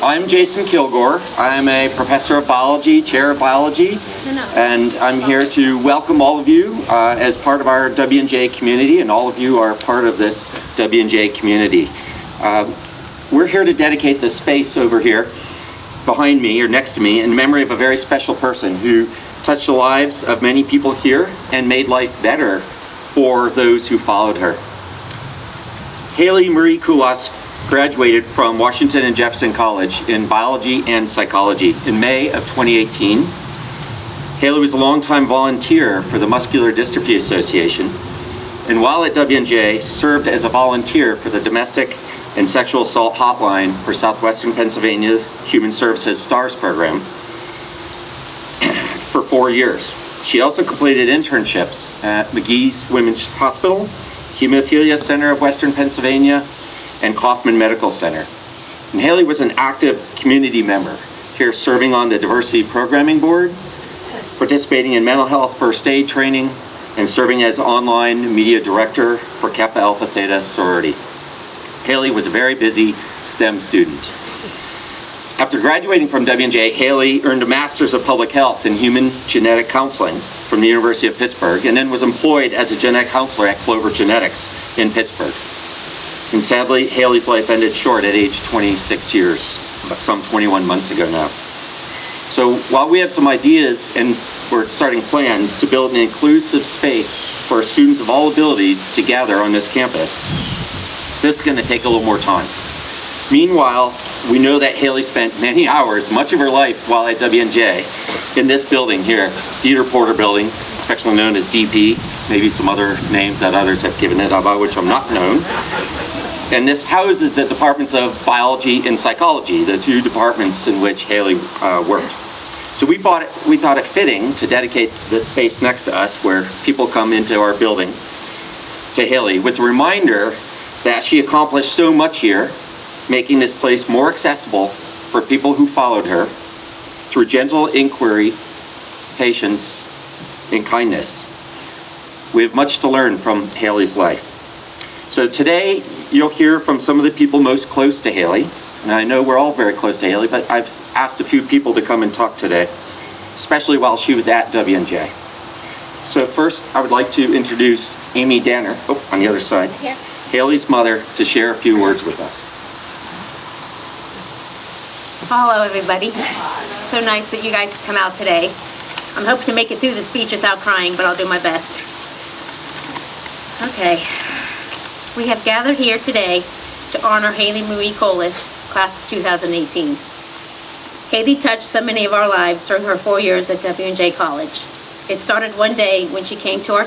I'm Jason Kilgore. I'm a professor of biology, chair of biology, and I'm here to welcome all of you as part of our W&J community, and all of you are part of this W&J community. We're here to dedicate this space over here behind me or next to me in memory of a very special person who touched the lives of many people here and made life better for those who followed her. Haley Marie Kulas graduated from Washington and Jefferson College in biology and psychology in May of 2018. Haley was a longtime volunteer for the Muscular Dystrophy Association, and while at W&J, served as a volunteer for the Domestic and Sexual Assault Hotline for Southwestern Pennsylvania Human Services STARS program for 4 years. She also completed internships at McGee's Women's Hospital, Hemophilia Center of Western Pennsylvania, and Kaufman Medical Center. And Haley was an active community member here, serving on the Diversity Programming Board, participating in mental health first aid training, and serving as online media director for Kappa Alpha Theta sorority. Haley was a very busy STEM student. After graduating from W&J, Haley earned a Master's of Public Health in Human Genetic Counseling from the University of Pittsburgh, and then was employed as a genetic counselor at Clover Genetics in Pittsburgh. And sadly, Haley's life ended short at age 26 years, some 21 months ago now. So while we have some ideas and we're starting plans to build an inclusive space for students of all abilities to gather on this campus, this is going to take a little more time. Meanwhile, we know that Haley spent many hours, much of her life while at W&J, in this building here, Dieter Porter Building, affectionately known as DP, maybe some other names that others have given it, about which I'm not known. And this houses the departments of biology and psychology, the two departments in which Haley worked. So we thought it fitting to dedicate this space next to us, where people come into our building, to Haley, with a reminder that she accomplished so much here, making this place more accessible for people who followed her through gentle inquiry, patience, and kindness. We have much to learn from Haley's life. So today, you'll hear from some of the people most close to Haley, and I know we're all very close to Haley, but I've asked a few people to come and talk today, especially while she was at W&J. So first, I would like to introduce Amy Danner, on the other side, here, Haley's mother, to share a few words with us. Hello, everybody. So nice that you guys come out today. I'm hoping to make it through the speech without crying, but I'll do my best. Okay. We have gathered here today to honor Haley Marie Kulas, class of 2018. Haley touched so many of our lives during her 4 years at W&J College. It started one day when she came to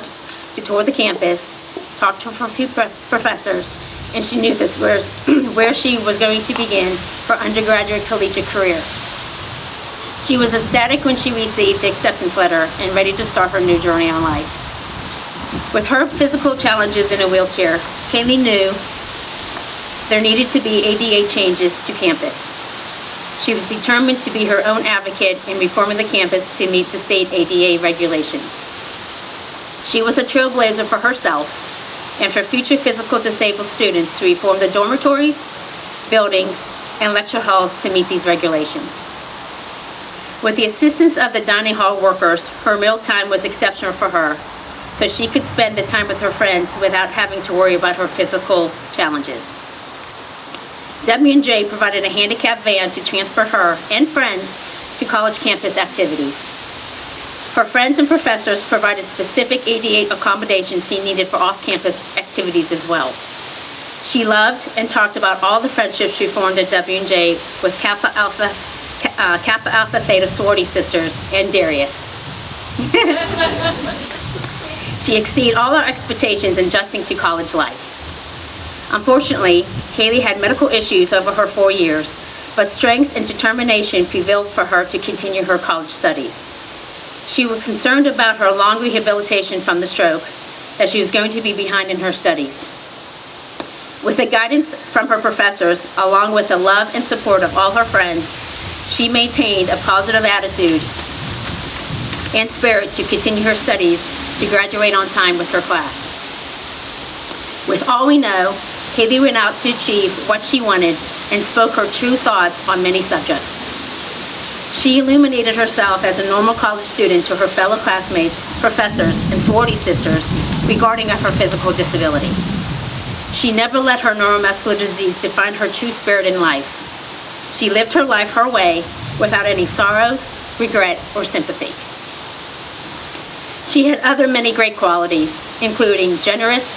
tour the campus, talked to her few professors, and she knew this was where she was going to begin her undergraduate collegiate career. She was ecstatic when she received the acceptance letter and ready to start her new journey on life. With her physical challenges in a wheelchair, Haley knew there needed to be ADA changes to campus. She was determined to be her own advocate in reforming the campus to meet the state ADA regulations. She was a trailblazer for herself and for future physical disabled students to reform the dormitories, buildings, and lecture halls to meet these regulations. With the assistance of the dining hall workers, her mealtime was exceptional for her, so she could spend the time with her friends without having to worry about her physical challenges. W&J provided a handicap van to transport her and friends to college campus activities. Her friends and professors provided specific ADA accommodations she needed for off-campus activities as well. She loved and talked about all the friendships she formed at W&J with Kappa Alpha Theta sorority sisters and Darius. She exceeded all our expectations in adjusting to college life. Unfortunately, Haley had medical issues over her 4 years, but strength and determination prevailed for her to continue her college studies. She was concerned about her long rehabilitation from the stroke, that she was going to be behind in her studies. With the guidance from her professors, along with the love and support of all her friends, she maintained a positive attitude and spirit to continue her studies to graduate on time with her class. With all we know, Haley went out to achieve what she wanted and spoke her true thoughts on many subjects. She illuminated herself as a normal college student to her fellow classmates, professors, and sorority sisters regarding her physical disability. She never let her neuromuscular disease define her true spirit in life. She lived her life her way without any sorrows, regret, or sympathy. She had other many great qualities, including generous,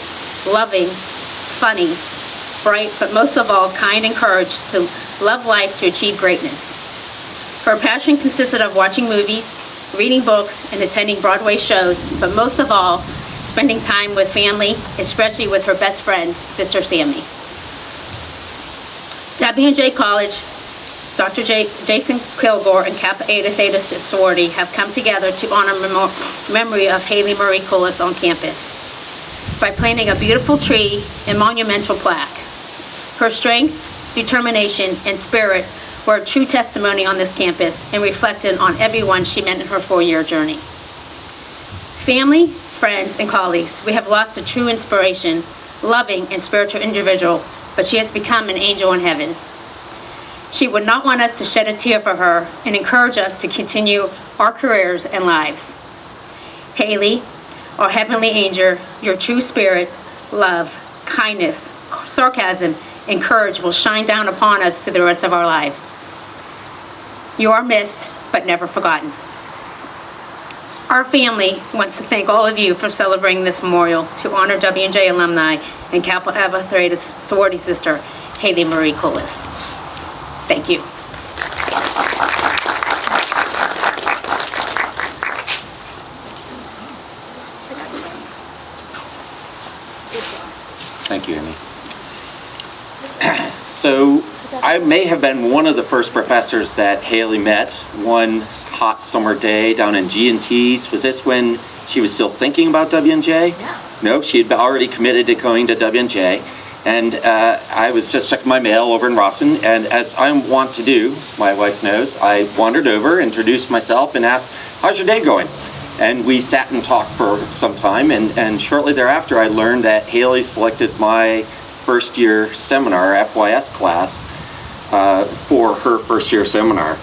loving, funny, bright, but most of all, kind and courage to love life to achieve greatness. Her passion consisted of watching movies, reading books, and attending Broadway shows, but most of all, spending time with family, especially with her best friend, Sister Sammy. W&J College, Dr. Jason Kilgore and Kappa Eta Theta sorority have come together to honor memory of Haley Marie Kulas on campus by planting a beautiful tree and monumental plaque. Her strength, determination, and spirit were a true testimony on this campus and reflected on everyone she met in her 4-year journey. Family, friends, and colleagues, we have lost a true inspiration, loving, and spiritual individual, but she has become an angel in heaven. She would not want us to shed a tear for her and encourage us to continue our careers and lives. Haley, our heavenly angel, your true spirit, love, kindness, sarcasm, and courage will shine down upon us through the rest of our lives. You are missed, but never forgotten. Our family wants to thank all of you for celebrating this memorial to honor W&J alumni and Kappa Eva Theta sorority sister, Haley Marie Kulas. Thank you. Thank you, Amy. So I may have been one of the first professors that Haley met one hot summer day down in G&T's. Was this when she was still thinking about W&J? No, she had already committed to going to W&J. And I was just checking my mail over in Rawson, and as I want to do, as my wife knows, I wandered over, introduced myself, and asked, "How's your day going?" And we sat and talked for some time, and shortly thereafter I learned that Haley selected my first year seminar, FYS class, for her first year seminar,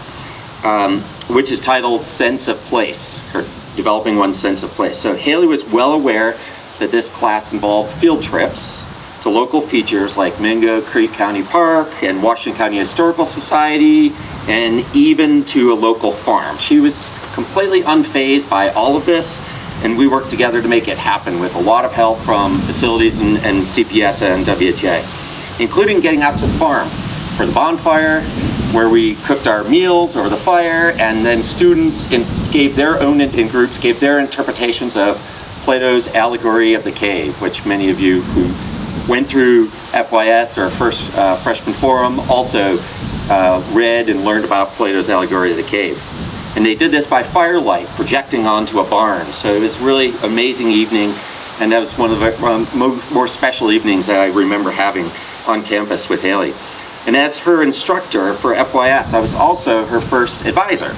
which is titled Sense of Place, her developing one's sense of place. So Haley was well aware that this class involved field trips to local features like Mingo Creek County Park and Washington County Historical Society, and even to a local farm. She was completely unfazed by all of this, and we worked together to make it happen with a lot of help from facilities and CPS and WJ, including getting out to the farm for the bonfire, where we cooked our meals over the fire, and then students gave their own, in groups, gave their interpretations of Plato's allegory of the cave, which many of you who went through FYS or first freshman forum also read and learned about Plato's allegory of the cave. And they did this by firelight projecting onto a barn. So it was really amazing evening, and that was one of the more special evenings that I remember having on campus with Haley. And as her instructor for FYS, I was also her first advisor.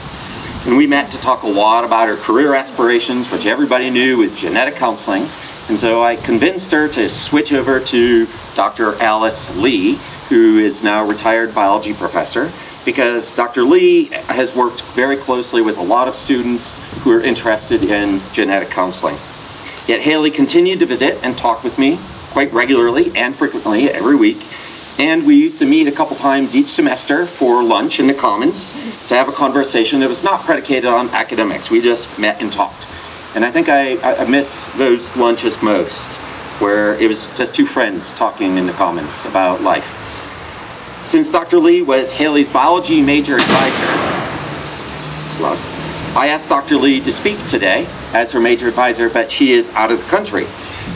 And we met to talk a lot about her career aspirations, which everybody knew was genetic counseling. And so I convinced her to switch over to Dr. Alice Lee, who is now a retired biology professor, because Dr. Lee has worked very closely with a lot of students who are interested in genetic counseling. Yet Haley continued to visit and talk with me quite regularly and frequently every week. And we used to meet a couple times each semester for lunch in the Commons to have a conversation that was not predicated on academics. We just met and talked. And I think I miss those lunches most, where it was just two friends talking in the Commons about life. Since Dr. Lee was Haley's biology major advisor, I asked Dr. Lee to speak today as her major advisor, but she is out of the country.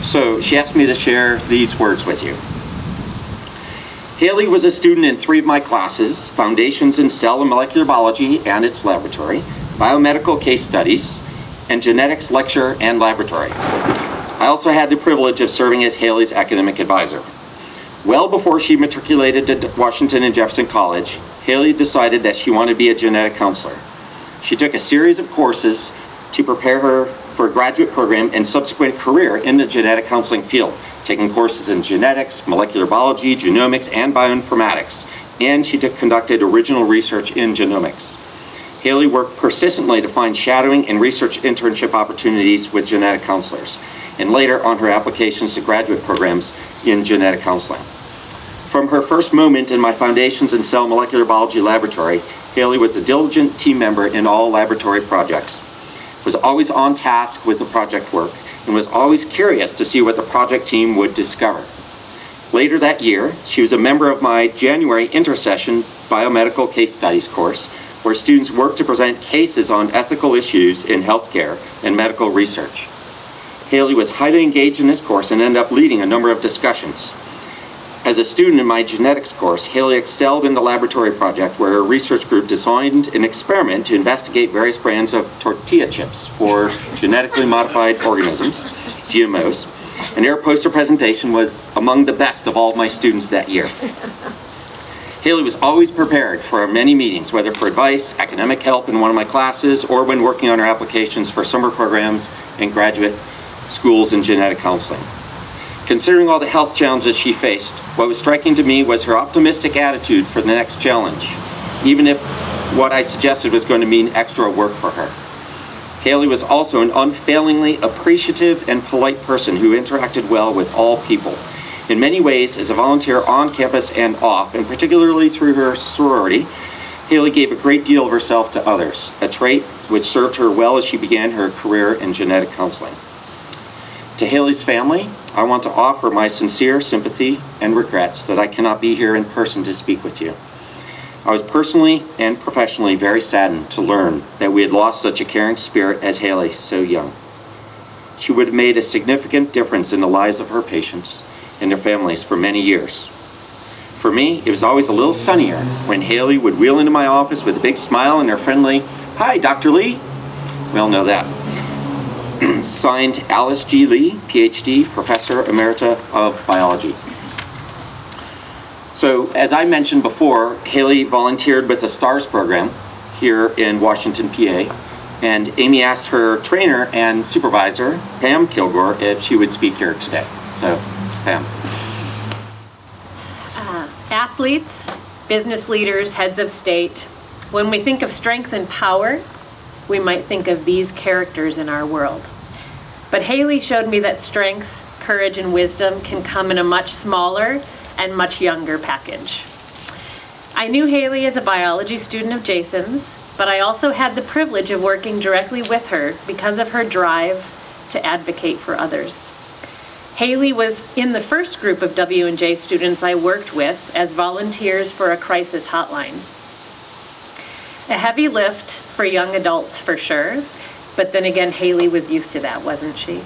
So she asked me to share these words with you. Haley was a student in 3 of my classes: Foundations in Cell and Molecular Biology and its Laboratory, Biomedical Case Studies, and Genetics Lecture and Laboratory. I also had the privilege of serving as Haley's academic advisor. Well before she matriculated to Washington and Jefferson College, Haley decided that she wanted to be a genetic counselor. She took a series of courses to prepare her for a graduate program and subsequent career in the genetic counseling field, taking courses in genetics, molecular biology, genomics, and bioinformatics, and she conducted original research in genomics. Haley worked persistently to find shadowing and research internship opportunities with genetic counselors, and later on her applications to graduate programs in genetic counseling. From her first moment in my Foundations in Cell Molecular Biology laboratory, Haley was a diligent team member in all laboratory projects, was always on task with the project work, and was always curious to see what the project team would discover. Later that year, she was a member of my January Intersession Biomedical Case Studies course, where students worked to present cases on ethical issues in healthcare and medical research. Haley was highly engaged in this course and ended up leading a number of discussions. As a student in my genetics course, Haley excelled in the laboratory project where her research group designed an experiment to investigate various brands of tortilla chips for genetically modified organisms, GMOs, and her poster presentation was among the best of all of my students that year. Haley was always prepared for our many meetings, whether for advice, academic help in one of my classes, or when working on her applications for summer programs and graduate schools in genetic counseling. Considering all the health challenges she faced, what was striking to me was her optimistic attitude for the next challenge, even if what I suggested was going to mean extra work for her. Haley was also an unfailingly appreciative and polite person who interacted well with all people. In many ways, as a volunteer on campus and off, and particularly through her sorority, Haley gave a great deal of herself to others, a trait which served her well as she began her career in genetic counseling. To Haley's family, I want to offer my sincere sympathy and regrets that I cannot be here in person to speak with you. I was personally and professionally very saddened to learn that we had lost such a caring spirit as Haley so young. She would have made a significant difference in the lives of her patients and their families for many years. For me, it was always a little sunnier when Haley would wheel into my office with a big smile and her friendly, "Hi, Dr. Lee." We all know that. Signed, Alice G. Lee, PhD, Professor Emerita of Biology. So, as I mentioned before, Haley volunteered with the STARS program here in Washington, PA, and Amy asked her trainer and supervisor, Pam Kilgore, if she would speak here today. So, Pam. Athletes, business leaders, heads of state, when we think of strength and power, we might think of these characters in our world. But Haley showed me that strength, courage, and wisdom can come in a much smaller and much younger package. I knew Haley as a biology student of Jason's, but I also had the privilege of working directly with her because of her drive to advocate for others. Haley was in the first group of W&J students I worked with as volunteers for a crisis hotline. A heavy lift for young adults for sure, but then again, Haley was used to that, wasn't she?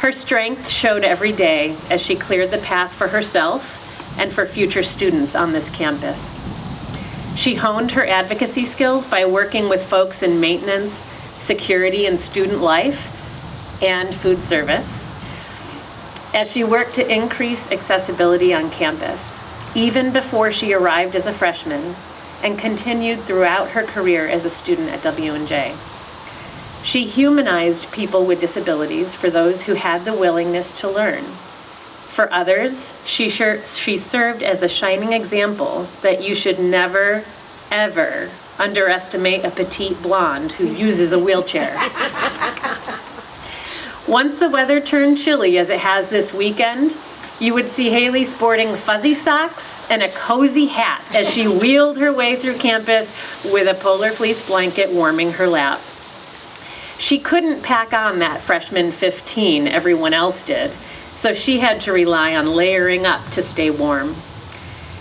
Her strength showed every day as she cleared the path for herself and for future students on this campus. She honed her advocacy skills by working with folks in maintenance, security, and student life, and food service, as she worked to increase accessibility on campus, even before she arrived as a freshman, and continued throughout her career as a student at W&J. She humanized people with disabilities for those who had the willingness to learn. For others, she served as a shining example that you should never, ever underestimate a petite blonde who uses a wheelchair. Once the weather turned chilly as it has this weekend, you would see Haley sporting fuzzy socks and a cozy hat as she wheeled her way through campus with a polar fleece blanket warming her lap. She couldn't pack on that freshman 15 everyone else did, so she had to rely on layering up to stay warm.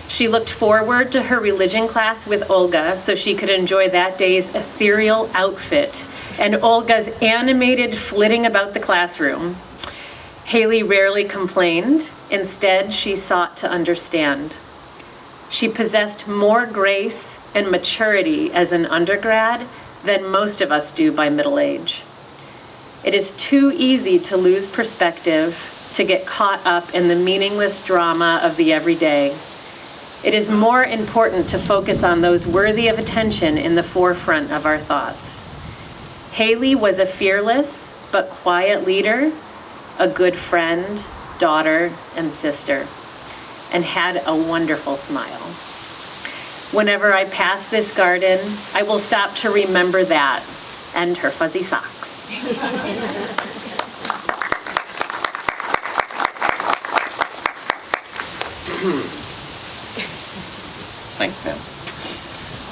She looked forward to her religion class with Olga so she could enjoy that day's ethereal outfit and Olga's animated flitting about the classroom. Haley rarely complained. Instead, she sought to understand. She possessed more grace and maturity as an undergrad than most of us do by middle age. It is too easy to lose perspective, to get caught up in the meaningless drama of the everyday. It is more important to focus on those worthy of attention in the forefront of our thoughts. Haley was a fearless but quiet leader, a good friend, daughter, and sister. and had a wonderful smile. Whenever I pass this garden, I will stop to remember that and her fuzzy socks. Thanks, Pam.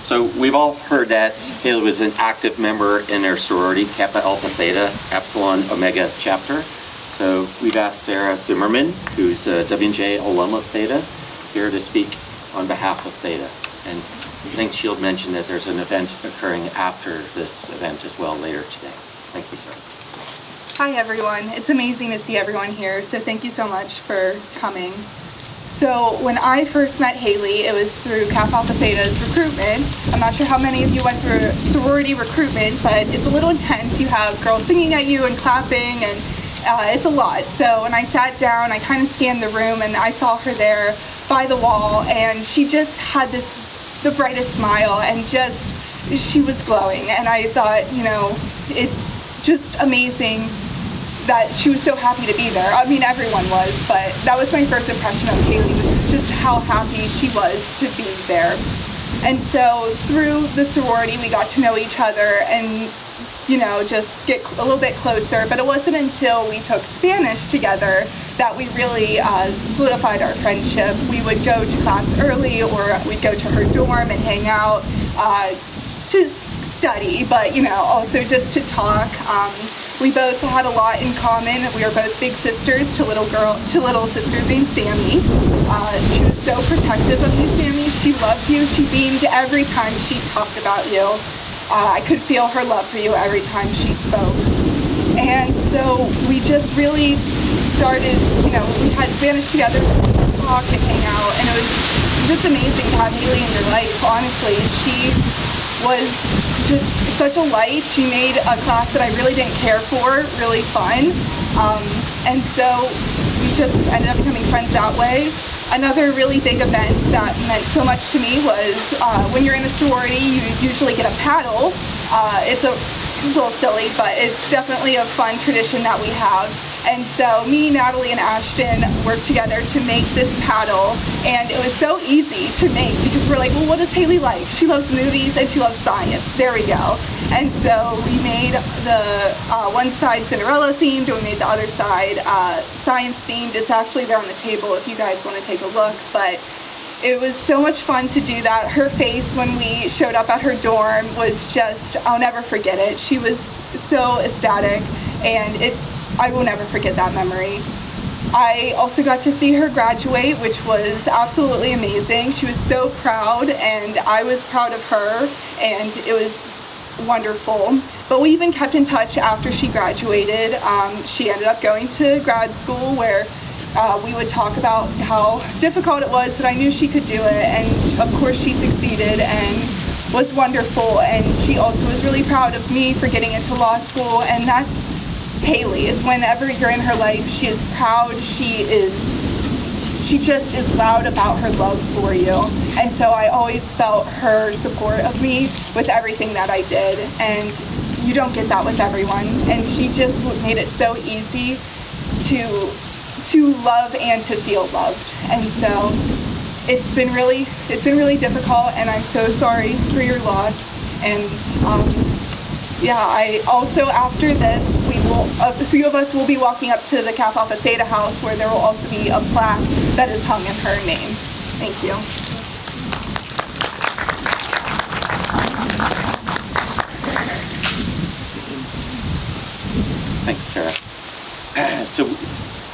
So we've all heard that Haley was an active member in their sorority, Kappa Alpha Theta Epsilon Omega chapter. So we've asked Sarah Zimmerman, who's a W&J alum of Theta, here to speak on behalf of Theta. And I think she'll mention that there's an event occurring after this event as well later today. Thank you, Sarah. Hi everyone, it's amazing to see everyone here, so thank you so much for coming. So when I first met Haley, it was through Kappa Alpha Theta's recruitment. I'm not sure how many of you went through sorority recruitment, but it's a little intense. You have girls singing at you and clapping, and it's a lot. So when I sat down, I kind of scanned the room and I saw her there by the wall, and she just had the brightest smile, and she was glowing. And I thought, you know, it's just amazing that she was so happy to be there. I mean, everyone was, but that was my first impression of Haley, was just how happy she was to be there. And so through the sorority, we got to know each other and, you know, just get a little bit closer. But it wasn't until we took Spanish together that we really solidified our friendship. We would go to class early, or we'd go to her dorm and hang out to study, but, you know, also just to talk. We both had a lot in common. We were both big sisters to little sisters named Sammy. She was so protective of you, Sammy. She loved you. She beamed every time she talked about you. I could feel her love for you every time she spoke. And so we just really started, you know, we had Spanish together, talk and hang out, and it was just amazing to have Haley in your life. Honestly, she was just such a light. She made a class that I really didn't care for really fun, and so we just ended up becoming friends that way. Another really big event that meant so much to me was when you're in a sorority, you usually get a paddle. It's a little silly, but it's definitely a fun tradition that we have. And so me, Natalie, and Ashton worked together to make this paddle, and it was so easy to make because we're like, well, what does Haley like? She loves movies and she loves science. There we go. And so we made the one side Cinderella themed, and we made the other side science themed. It's actually there on the table if you guys want to take a look, but it was so much fun to do that. Her face when we showed up at her dorm was just, I'll never forget it. She was so ecstatic, and I will never forget that memory. I also got to see her graduate, which was absolutely amazing. She was so proud, and I was proud of her, and it was wonderful. But we even kept in touch after she graduated. She ended up going to grad school where we would talk about how difficult it was, but I knew she could do it, and of course she succeeded and was wonderful. And she also was really proud of me for getting into law school, and that's Haley. Is whenever you're in her life, she is proud. She just is loud about her love for you. And so I always felt her support of me with everything that I did, and you don't get that with everyone. And she just made it so easy to love and to feel loved. And so it's been really difficult, and I'm so sorry for your loss. And I also, after this, a few of us will be walking up to the Kappa Alpha Theta house, where there will also be a plaque that is hung in her name. Thank you. Thanks, Sarah. So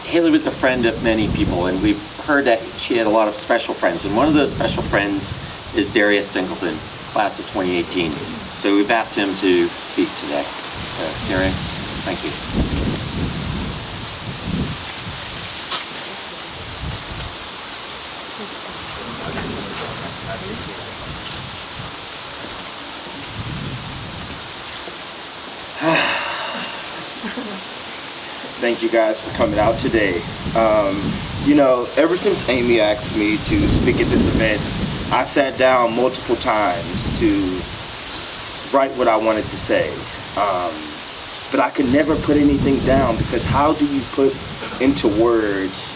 Haley was a friend of many people, and we've heard that she had a lot of special friends, and one of those special friends is Darius Singleton, class of 2018. So we've asked him to speak today. So Darius, thank you. Thank you guys for coming out today. You know, ever since Amy asked me to speak at this event, I sat down multiple times to write what I wanted to say. But I could never put anything down, because how do you put into words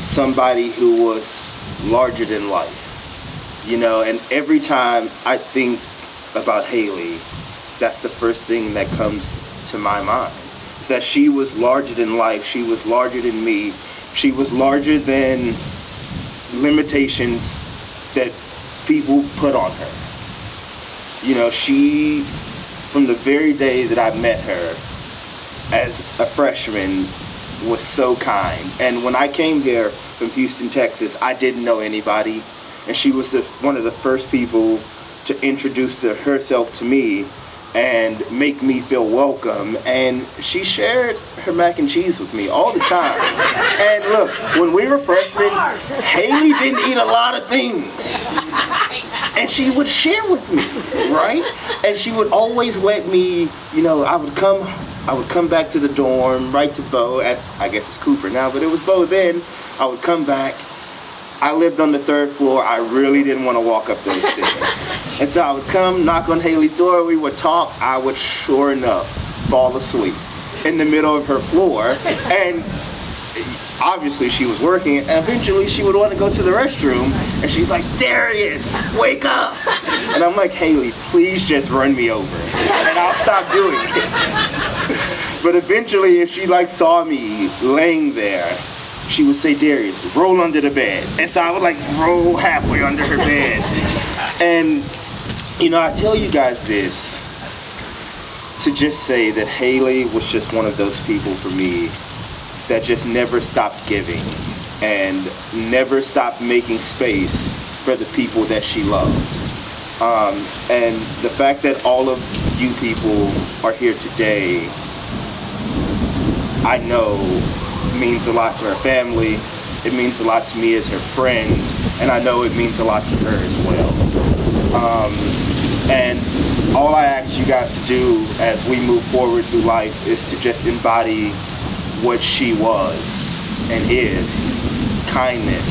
somebody who was larger than life. You know, and every time I think about Haley, that's the first thing that comes to my mind. Is that she was larger than life, she was larger than me, she was larger than limitations that people put on her. You know, she, from the very day that I met her as a freshman, was so kind. And when I came here from Houston, Texas, I didn't know anybody, and she was one of the first people to introduce herself to me and make me feel welcome. And she shared her mac and cheese with me all the time. And look, when we were freshmen, Haley didn't eat a lot of things, and she would share with me, right? And she would always let me, you know, I would come back to the dorm, right to Bo, I guess it's Cooper now, but it was Bo then. I would come back. I lived on the 3rd floor. I really didn't want to walk up those stairs. And so I would come, knock on Haley's door, we would talk. I would, sure enough, fall asleep in the middle of her floor. And obviously she was working, and eventually she would want to go to the restroom, and she's like, Darius, wake up! And I'm like, Haley, please just run me over, and I'll stop doing it. But eventually, if she like saw me laying there, she would say, Darius, roll under the bed. And so I would like roll halfway under her bed. And, you know, I tell you guys this to just say that Haley was just one of those people for me that just never stopped giving and never stopped making space for the people that she loved. And the fact that all of you people are here today, I know means a lot to her family, it means a lot to me as her friend, and I know it means a lot to her as well. And all I ask you guys to do as we move forward through life is to just embody what she was and is: kindness,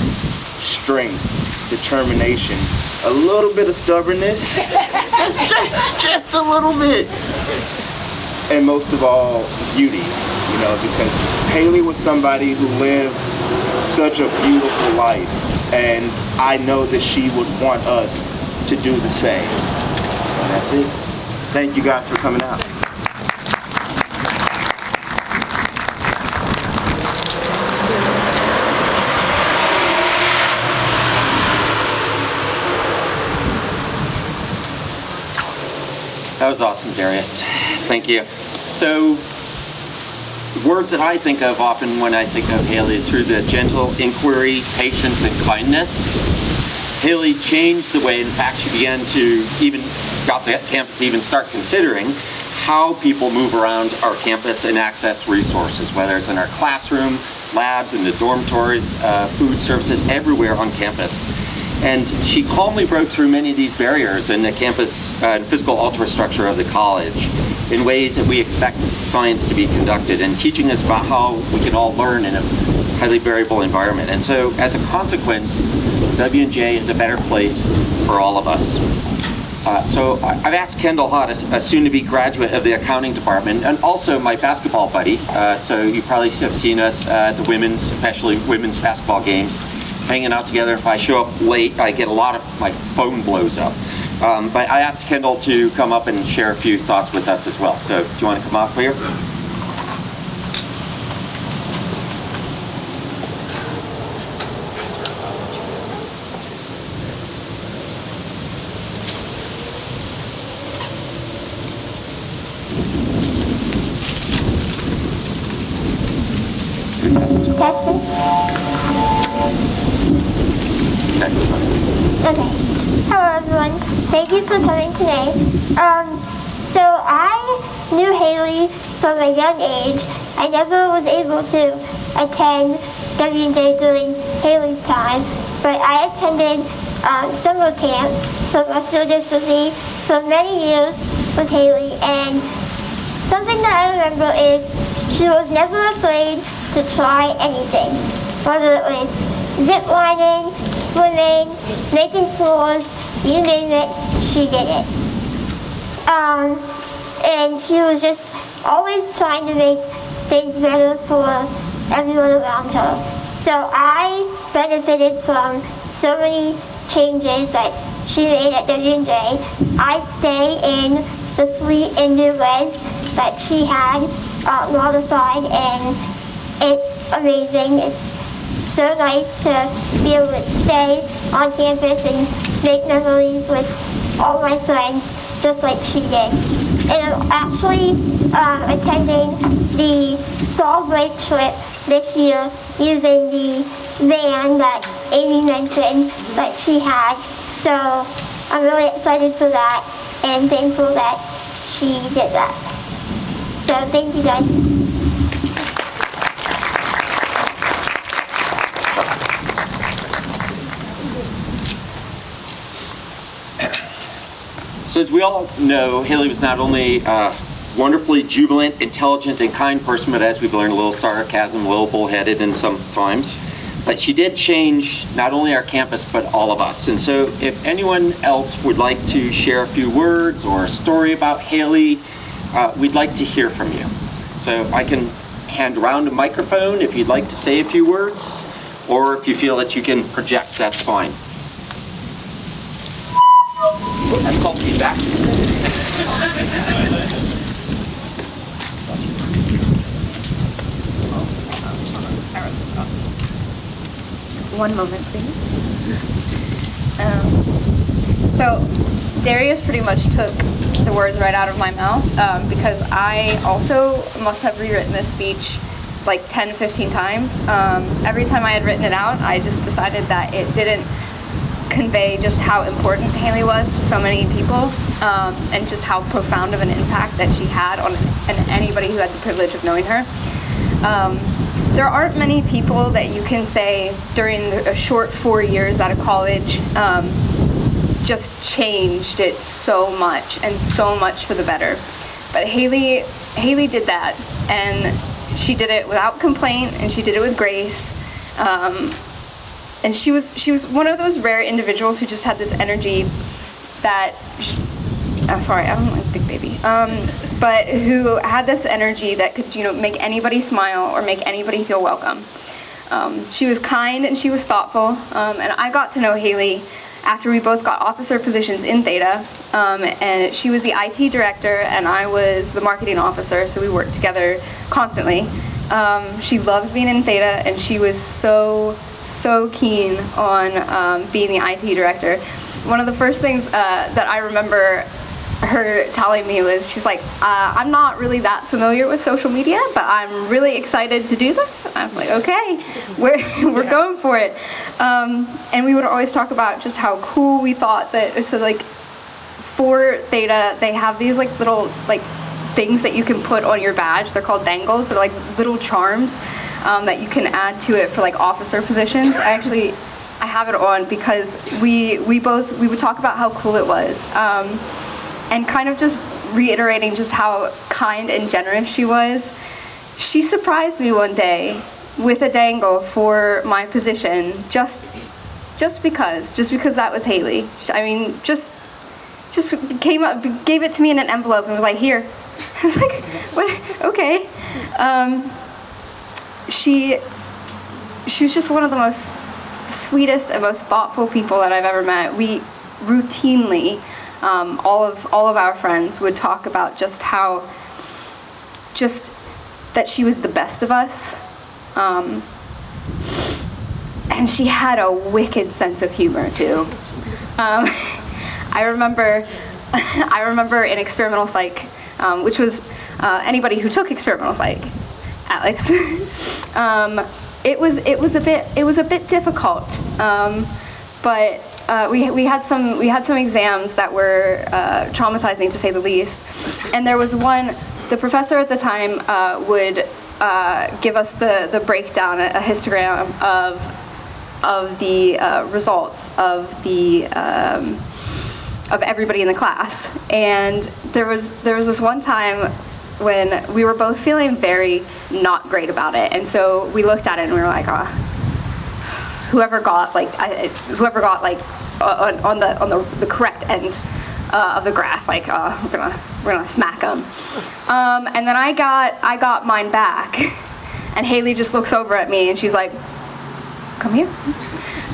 strength, determination, a little bit of stubbornness, just a little bit, and most of all, beauty. You know, because Haley was somebody who lived such a beautiful life, and I know that she would want us to do the same. And that's it. Thank you guys for coming out. That was awesome, Darius. Thank you. So, words that I think of often when I think of Haley is through the gentle inquiry, patience, and kindness. Haley changed the way, in fact, she began to got the campus to even start considering how people move around our campus and access resources, whether it's in our classroom, labs, in the dormitories, food services, everywhere on campus. And she calmly broke through many of these barriers in the campus and physical ultrastructure of the college in ways that we expect science to be conducted, and teaching us about how we can all learn in a highly variable environment. And so as a consequence, W&J is a better place for all of us. So I've asked Kendall Hott, a soon-to-be graduate of the accounting department, and also my basketball buddy. So you probably have seen us at the especially women's basketball games, hanging out together. If I show up late, I get a lot of, my phone blows up. But I asked Kendall to come up and share a few thoughts with us as well. So do you want to come up here? Testing. Okay. Hello everyone. Thank you for coming today. So I knew Haley from a young age. I never was able to attend W&J during Haley's time, but I attended summer camp for muscular dystrophy for many years with Haley, and something that I remember is she was never afraid to try anything, whether it was zip lining, swimming, making s'mores, you name it, she did it. And she was just always trying to make things better for everyone around her. So I benefited from so many changes that she made at W&J. I stay in the sleek and new res that she had modified, and it's amazing. It's so nice to be able to stay on campus and make memories with all my friends just like she did. And I'm actually attending the fall break trip this year using the van that Amy mentioned that she had. So I'm really excited for that and thankful that she did that. So thank you guys. So as we all know, Haley was not only a wonderfully jubilant, intelligent, and kind person, but as we've learned, a little sarcasm, a little bullheaded in some times. But she did change not only our campus, but all of us. And so if anyone else would like to share a few words or a story about Haley, we'd like to hear from you. So I can hand around a microphone if you'd like to say a few words, or if you feel that you can project, that's fine. That's called feedback. One moment, please. So Darius pretty much took the words right out of my mouth because I also must have rewritten this speech like 10, 15 times. Every time I had written it out, I just decided that it didn't convey just how important Haley was to so many people and just how profound of an impact that she had on anybody who had the privilege of knowing her. There aren't many people that you can say during a short 4 years out of college just changed it so much and so much for the better. But Haley did that, and she did it without complaint, and she did it with grace. And she was one of those rare individuals who just had this energy that, I'm sorry, I don't like Big Baby, but who had this energy that could, make anybody smile or make anybody feel welcome. She was kind and she was thoughtful, and I got to know Haley after we both got officer positions in Theta, and she was the IT director and I was the marketing officer, so we worked together constantly. She loved being in Theta, and she was so keen on being the IT director. One of the first things that I remember her telling me was, she's like, I'm not really that familiar with social media, but I'm really excited to do this. And I was like, okay, we're going for it. And we would always talk about just how cool we thought that, so like for Theta, they have these like little like things that you can put on your badge. They're called dangles. They're like little charms that you can add to it for like officer positions. I have it on because we would talk about how cool it was, and kind of just reiterating just how kind and generous she was. She surprised me one day with a dangle for my position, just because that was Haley. I mean, just came up, gave it to me in an envelope, and was like, here. I was like, what? Okay. She was just one of the most sweetest and most thoughtful people that I've ever met. We routinely, all of our friends would talk about just that she was the best of us. And she had a wicked sense of humor too. I remember in experimental psych, which was anybody who took experimental psych, Alex. It was a bit difficult, but we had some exams that were traumatizing, to say the least. And there was one. The professor at the time would give us the breakdown, a histogram of the results of everybody in the class. And there was this one time when we were both feeling very not great about it, and so we looked at it and we were like, whoever got on the correct end of the graph, like we're gonna smack them. And then I got mine back, and Haley just looks over at me and she's like, come here.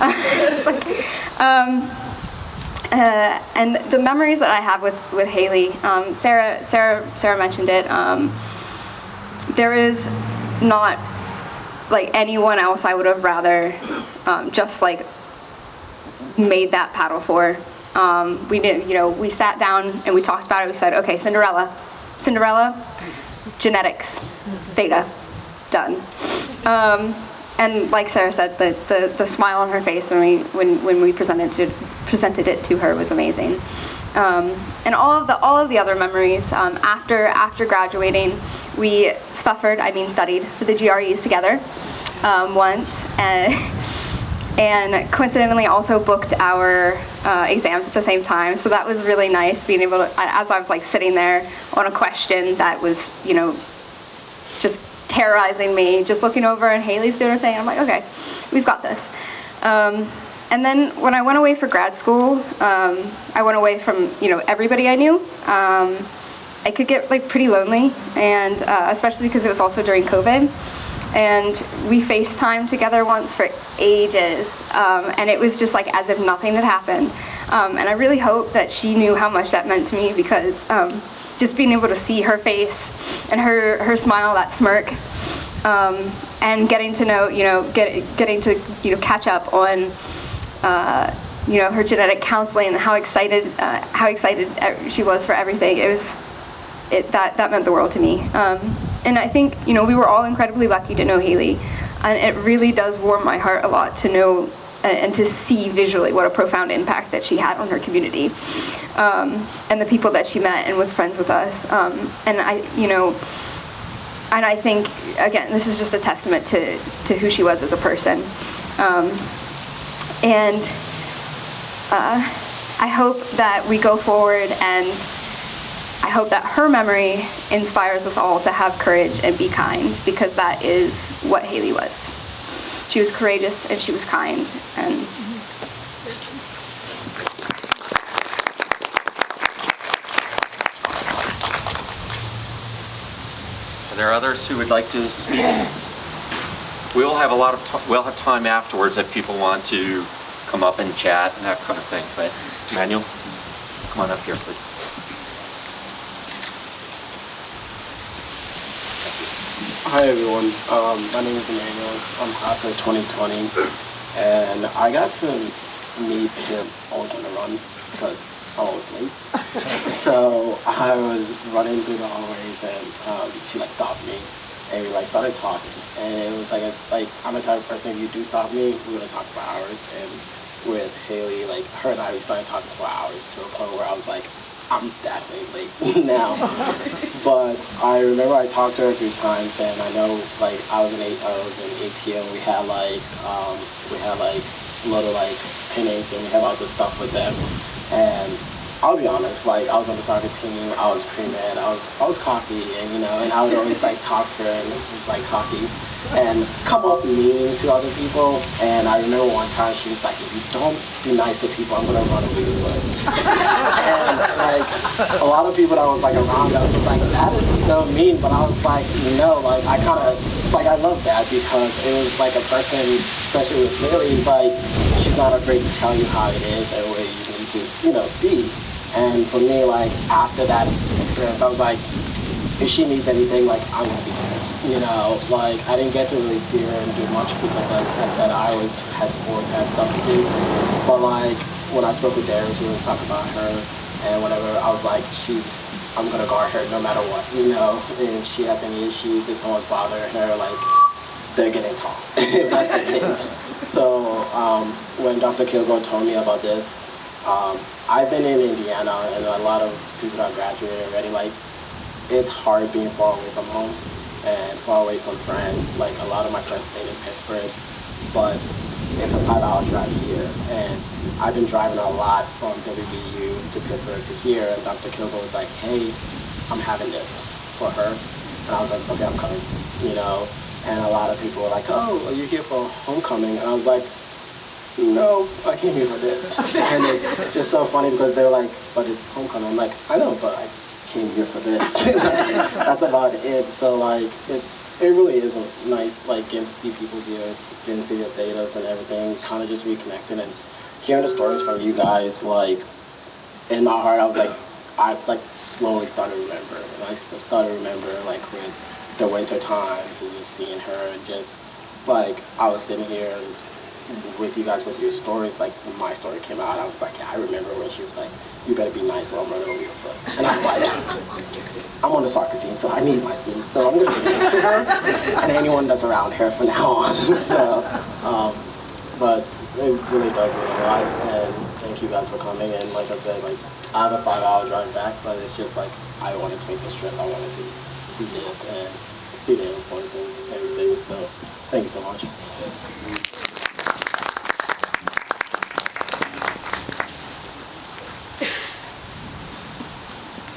It's like, and the memories that I have with Haley, Sarah mentioned it. There is not like anyone else I would have rather just like made that paddle for. We did, we sat down and we talked about it. We said, okay, Cinderella, genetics, theta, done. And like Sarah said, the smile on her face when we presented it to her was amazing. And all of the other memories, after graduating, we studied for the GREs together once, and coincidentally also booked our exams at the same time. So that was really nice, being able to, as I was like sitting there on a question that was, just terrorizing me, just looking over and Haley's doing her thing. I'm like, okay, we've got this. And then when I went away for grad school, I went away from, everybody I knew. I could get like pretty lonely, and especially because it was also during COVID. And we FaceTimed together once for ages, and it was just like as if nothing had happened. And I really hope that she knew how much that meant to me, because just being able to see her face and her smile, that smirk, and getting to know, getting to catch up on her genetic counseling and how excited she was for everything. That meant the world to me. And I think, we were all incredibly lucky to know Haley, and it really does warm my heart a lot to know and to see visually what a profound impact that she had on her community, and the people that she met and was friends with us. And I think, again, this is just a testament to who she was as a person. And I hope that we go forward, and I hope that her memory inspires us all to have courage and be kind, because that is what Haley was. She was courageous and she was kind. And Are there others who would like to speak? We'll have we'll have time afterwards if people want to come up and chat and that kind of thing. But Emmanuel, come on up here, please. Hi everyone, my name is Emmanuel. I'm class of 2020, and I got to meet him always on the run because I'm always late. So I was running through the hallways, and she stopped me, and we started talking. And it was I'm the type of person, if you do stop me, we're gonna talk for hours. And with Haley, her and I, we started talking for hours to a point where I was like, I'm definitely late now. But I remember I talked to her a few times, and I know I was in ATM. We had little paintings, and we had all this stuff with them. And I'll be honest, I was on the soccer team. I was pre-med. I was cocky, and and I would always talk to her and just cocky, and come up mean to other people. And I remember one time she was like, "If you don't be nice to people, I'm gonna run away with it." And a lot of people that was around us was like, "That is so mean," but I was like, no, I kind of I love that, because it was a person, especially with Haley, she's not afraid to tell you how it is and where you need to be. And for me, after that experience, I was like, if she needs anything, I'm gonna be there. I didn't get to really see her and do much because, like I said, I always had sports, had stuff to do. But when I spoke with Darius, we was talking about her, and whenever I was like, I'm gonna guard her no matter what, And if she has any issues, if someone's bothering her, they're getting tossed. If that's the case. So when Dr. Kilgore told me about this, I've been in Indiana, and a lot of people that graduated already. It's hard being far away from home and far away from friends. A lot of my friends stayed in Pittsburgh, but it's a 5-hour drive here, and I've been driving a lot from WVU to Pittsburgh to here, and Dr. Kilgore was like, "Hey, I'm having this for her," and I was like, "Okay, I'm coming," And a lot of people were like, "Oh, are you here for homecoming?" And I was like, "No, I came here for this." And it's just so funny because they were like, "But it's homecoming." I'm like, "I know, but I came here for this." That's about it. So it really is nice, like, getting to see people here, getting to see the thetas and everything, kind of just reconnecting and hearing the stories from you guys. Like, in my heart, I was like, I like slowly started remembering. And I started remembering like with the winter times and just seeing her and just like I was sitting here and with you guys with your stories. Like when my story came out, I was like, yeah, I remember when she was like, "You better be nice or I'm running over your foot." And I'm like, I'm on the soccer team, so I need my feet, so I'm gonna be nice to her and anyone that's around her from now on. So, but it really does mean a lot, and thank you guys for coming. And like I said, like I have a 5-hour drive back, but it's just like I wanted to make this trip. I wanted to see this and see the influence and everything. So thank you so much.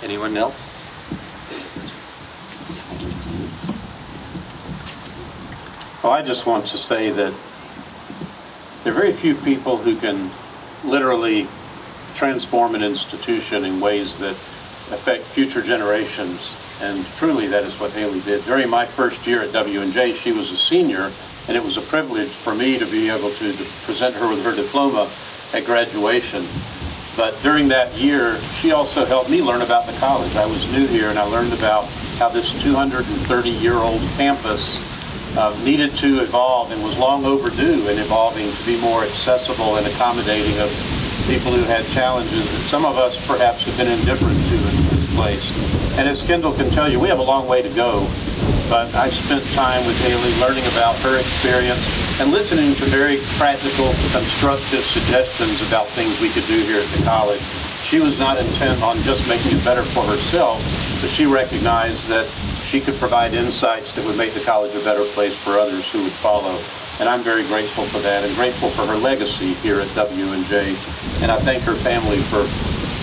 Anyone else? Well, I just want to say that there are very few people who can literally transform an institution in ways that affect future generations, and truly that is what Haley did. During my first year at W&J, she was a senior, and it was a privilege for me to be able to present her with her diploma at graduation. But during that year, she also helped me learn about the college. I was new here, and I learned about how this 230-year-old campus needed to evolve and was long overdue in evolving to be more accessible and accommodating of people who had challenges that some of us perhaps have been indifferent to in this place. And as Kendall can tell you, we have a long way to go, but I spent time with Haley learning about her experience and listening to very practical, constructive suggestions about things we could do here at the college. She was not intent on just making it better for herself, but she recognized that she could provide insights that would make the college a better place for others who would follow. And I'm very grateful for that and grateful for her legacy here at W&J. And I thank her family for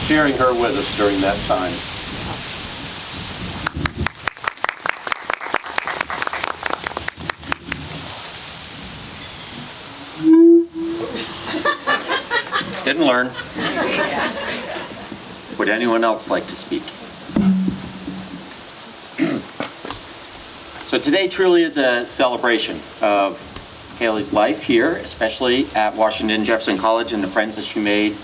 sharing her with us during that time. Didn't learn. Would anyone else like to speak? So today truly is a celebration of Haley's life here, especially at Washington Jefferson College, and the friends that she made,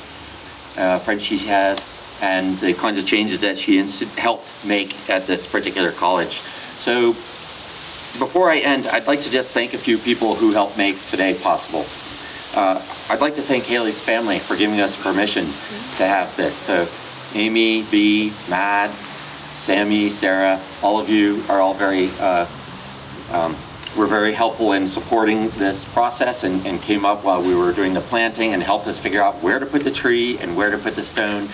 friends she has, and the kinds of changes that she helped make at this particular college. So before I end, I'd like to just thank a few people who helped make today possible. I'd like to thank Haley's family for giving us permission to have this. So Amy, B, Matt, Sammy, Sarah, all of you are all were very helpful in supporting this process and came up while we were doing the planting and helped us figure out where to put the tree and where to put the stone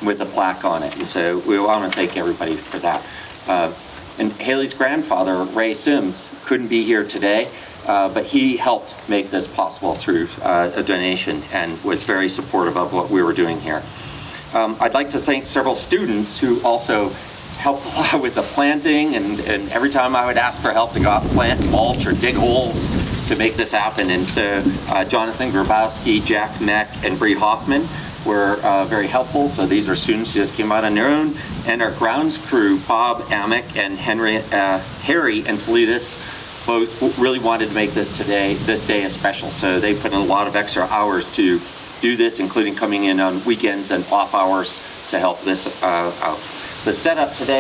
with the plaque on it. And so we want to thank everybody for that. And Haley's grandfather, Ray Sims, couldn't be here today, but he helped make this possible through a donation and was very supportive of what we were doing here. I'd like to thank several students who also helped a lot with the planting, and every time I would ask for help to go out and plant, mulch, or dig holes to make this happen. And so Jonathan Grabowski, Jack Meck, and Bree Hoffman were very helpful. So these are students who just came out on their own. And our grounds crew, Bob Amick and Harry Enceladus, both really wanted to make this day a special. So they put in a lot of extra hours to do this, including coming in on weekends and off hours to help this out. The setup today